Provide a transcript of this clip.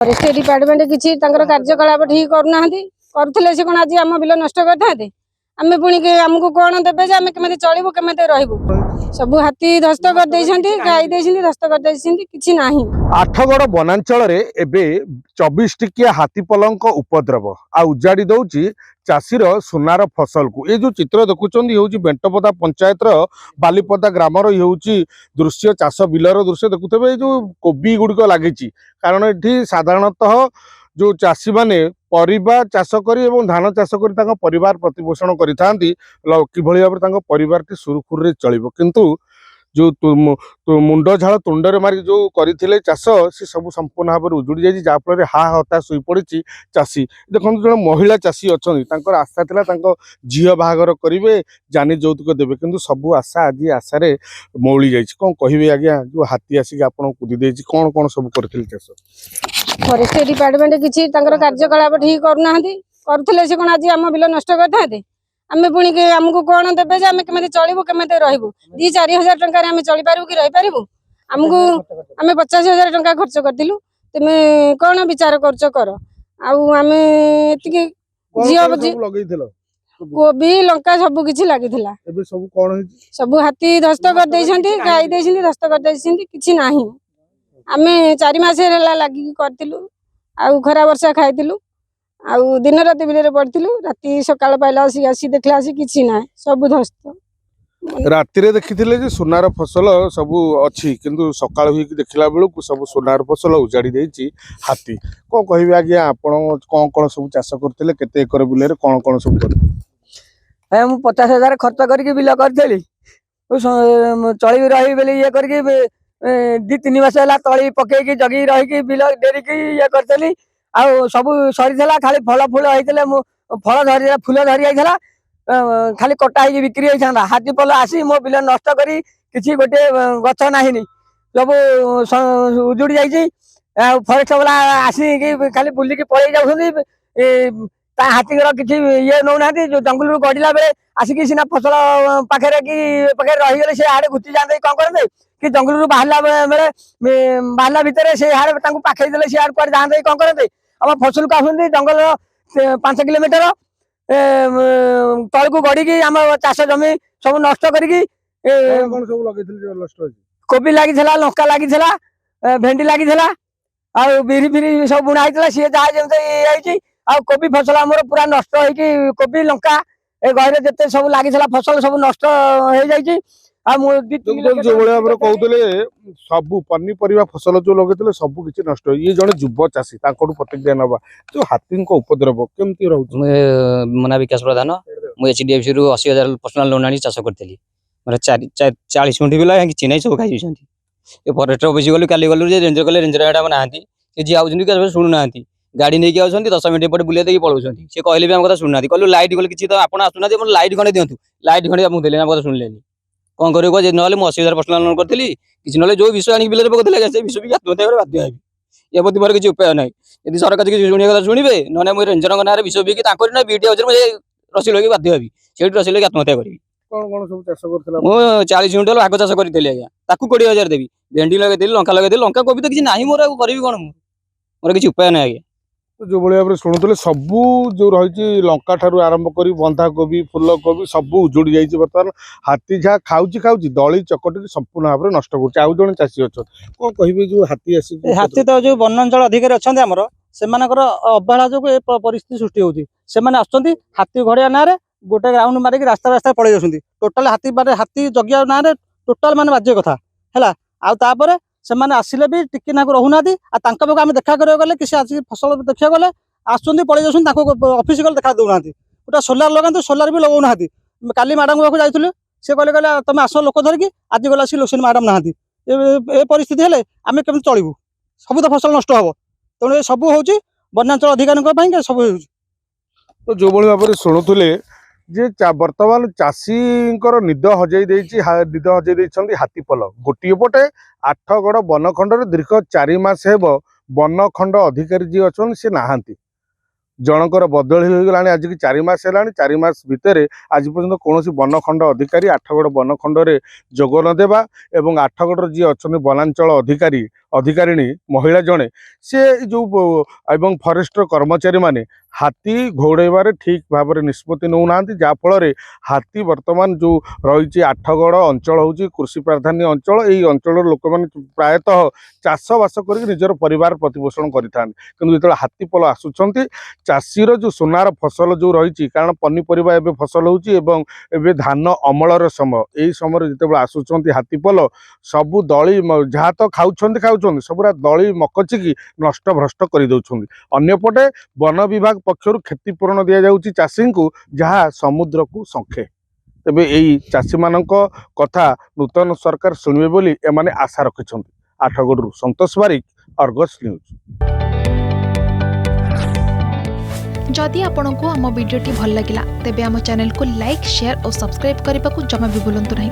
Forest department किसी कार्यकलाप ठीक करूना करुले से कौन आज आम बिल नष्ट करते आम पुणी आमको कौन देवे आम केमी चलू केमी रही सब हाथी ध्वस्त कर गाई ध्वस्त कर कि आठगड़ वनांचल एबे 24 टिकिया हाथी पलंक उपद्रव आ उजाड़ी दौची चाषीर सुनार फसल को ये जो चित्र देखुं हूँ बेंटपदा पंचायत बालीपदा ग्रामर हूँ दृश्य चाष बिलर दृश्य देखुवे जो कोबी गुड़िक लगी कारण ये साधारणतः जो चाषी माने परिबा चाष करी एवं धान चाष करी परिवार प्रतिपोषण करिथांती किभଳି भाबरे तांको परिवार टी सुरखुर चलिबो किंतु जो मुंड झाड़ तुंडरे मारी जो करथिले चाष से सब संपूर्ण भाव उजुड़ी जाइए जहाँफल हा हताश हो पड़ी चाषी देखो जो महिला चाषी अच्छा आशा था झील बाहागर करेंगे जानी यौतुक देवे किंतु सब आशा आज आशार मौली जाइए कौन कहे आज्ञा जो हाथी आसिक आपन कुदी दे कौन कौन सब करथिले चाष फरेस्ट डिपार्टमेंट किसी कार्यकलाप ठीक करूना करुले से कौन आज आम बिल नष्ट करते आम पुणी आमको कौन देवे आम केमी चलू केमी रही 2-4 हजार टकर आम चली पारू कि रही पारू आमको आम 50,000 टका खर्च करूँ तुम्हें कौन विचार कर आम कोबी लंका सब किसी लगी सब हाथी ध्वस्त कर गाई ध्वस्त कर कि आम 4 मास लगिक करूँ आउ खरा वर्षा खाइलु आउ दिन राति बिल पड़ू राति सकाल पाइला आसी देखला कि ना सब ध्वस्त राति देखी सुनार फसल सब अच्छी किंतु सकाल हुई देखला बेलू सब सुनार फसल उजाड़ी देती हाथी कौन कहे आज्ञा आपण कौन कौन सब चाष करते केते एकर बिल कौन कौन सब कर मु 50,000 खर्च करके बिल करी चली रही बोली ये करके 2-3 मास है तली पकईकी जगी रही बिल डेरिकी ये करी आउ सब सरी खाली फल फूल होते फल धरी फूल धरी जाइला खाली कटा हो बिक्री होता हाथी पल आसी मो बिल नष्ट करी किसी गोटे गछ ना सब उजुड़ी जाइए फरेस्ट वाला आसिक खाली बुलिकी पलि जाऊँ हाथीर किसी ये नौना जो जंगल गड़िला बेले आसिक सीना फसल पाखे कि रहीगले से आड़े घुची जाते कौन करते कि जंगल बाहर बेले बाहर भितर से आड़े पाखे देले से आड़े जाते कौन करते आम फसल को आसती जंगल 5 किलोमीटर तल को गड़ी आम चाष जमी सब नष्ट करी कोबी लगी लंका लगी भेंडी लगी आ बिरी फिरी सब बुणा होता सी जहाँ जमी कोबी फसल आमर पूरा नष्ट हो कोबी लंका घर जिते सब लगी फसल सब नष्ट हो जाए जो भाव कहते सब पनीपरिया फसल जो लगे सब किसी नष्ट ये जड़े युव चाषी प्रतिक्रिया नवा जो हाथी उपद्रव केमती रोचे मना विकास प्रधान मुझे HDFC रु 80,000 पर्सनाल लोन आनी चाष करी मतलब 40 मिनट भी कि चिन्ह सब खाई फरेस्ट ऑफिस गलु काली गलु रेंजर कले रेंजर मैडम ना जी आउन शुणुना गाड़ी नहीं आस 10 मिनट एपटे बुले देकी पलाऊँ सी कहले भी आम कथा शुणुना कहलु लाइट गले किसी तो आप आसुना लाइट खंडे दिंतु लाइट खंडे आमको देने कथा शुणिले कौन कर ना मुझे 80,000 पर्सनाल लोन करी किसी ना जो विषय आनी बिल पकड़े विषय भी आत्महत्या बाध्य ये प्रति मोर किसी उपाय ना यदि सरकार किसी शुणा कथा शुणे ना मुझे रेंजर ना विषय भी ना बीटी हाउस मुझे रसी लगे बाध्य हबी से रसी लगे आत्महत्या करी 40 मिनट आग चाष करी आज्ञा 20,000 देवी भेंडी लगे लंका लगे लंका कोबी तो किसी ना मोर करी कौन मोर किसी उपाय ना आज्ञा जो भाव शुणुले सबू जो रही लंका ठारू आरंभ कर बंधा कोबी फुल कोबी सब उजुड़ी जाइए बर्तमान हाथी जहाँ खाऊँ दली चकटी संपूर्ण भाव में नष्ट कर चाषी अच्छा कौन कहे जो हाथी आस हाथी तो जो वनांचल अधिकारी अच्छा आमर से अवहेला जो परिस्थिति सृष्टि होती से हाथी घड़िया ना गोटे राउंड मारिक रास्ता रास्ता पड़े जाती टोटाल हाथी मारे हाथी जगिया ना टोटाल मान बाज्य कथा है आउे से आसिले भी टिके ना रोना आम देखा गले किसी आज फसल देखा गले आसुँच पड़े जाऊँ ऑफिस गले देखा दौना गोटे सोलार लगाते सोलार भी लगौना काली मैडम पाक जाइए सी कहले तुम आस लोक धरिकी आज गला लोक मैडम ना ये परिस्थिति हेले आम केमी चलू सब तो फसल नष्ट हम तेणु ये सब हूँ वनांचल अधिकारी सब हो तो जो भाव में शुणुले जे बर्तमान चाषी निद हजई निद हजई हाथी पल गोटे पटे आठगड़ बनखंड दीर्घ 4 मास हेब बनखंड अधिकारी जी अच्छा सी नहांती जनकर बदली हो गला आज की 4 मास है 4 मास भितर आज पर्यंत कौन बनखंड अधिकारी आठगड़ बनखंड जोग न देवा एवं आठगड़ जी अच्छा वनांचल अधिकारी अधिकारिणी महिला जड़े से जो एवं फरेस्टर कर्मचारी माने हाथी घोड़ाइबार ठीक भाव में निष्पत्ति नौ ना जहाँफल हाथी वर्तमान जो रही आठगड़ अंचल हूँ कृषि प्राधान्य अंचल यही अंचल लोक मैंने प्रायतः चाषबास कर निजर परिवार प्रतिपोषण करें जो हाथी पल आसुंच चाषीर जो सोनार फसल जो रही कारण पनीपरिया एवं फसल होबे धान अमलर समय यही समय जिते आसुंच हाथी पल सबू दली जहाँ तो खाऊँ सबुरा दली मकचिकी नष्ट भ्रष्ट कर दौरान अंपटे वन विभाग पक्षर क्षतिपूरण दि जाऊँगी चाषी को जहाँ समुद्र को संखे तेबे यही चाषी मान कथा नूतन सरकार शुणवे बोली एमाने आशा रखिंट आठगड़ू संतोष बारिक अर्गस न्यूज। जदि आपंक आम भिडी भल लगा तेब आम चैनल को लाइक शेयर और सब्सक्राइब करने को जमा भी भूलु नहीं।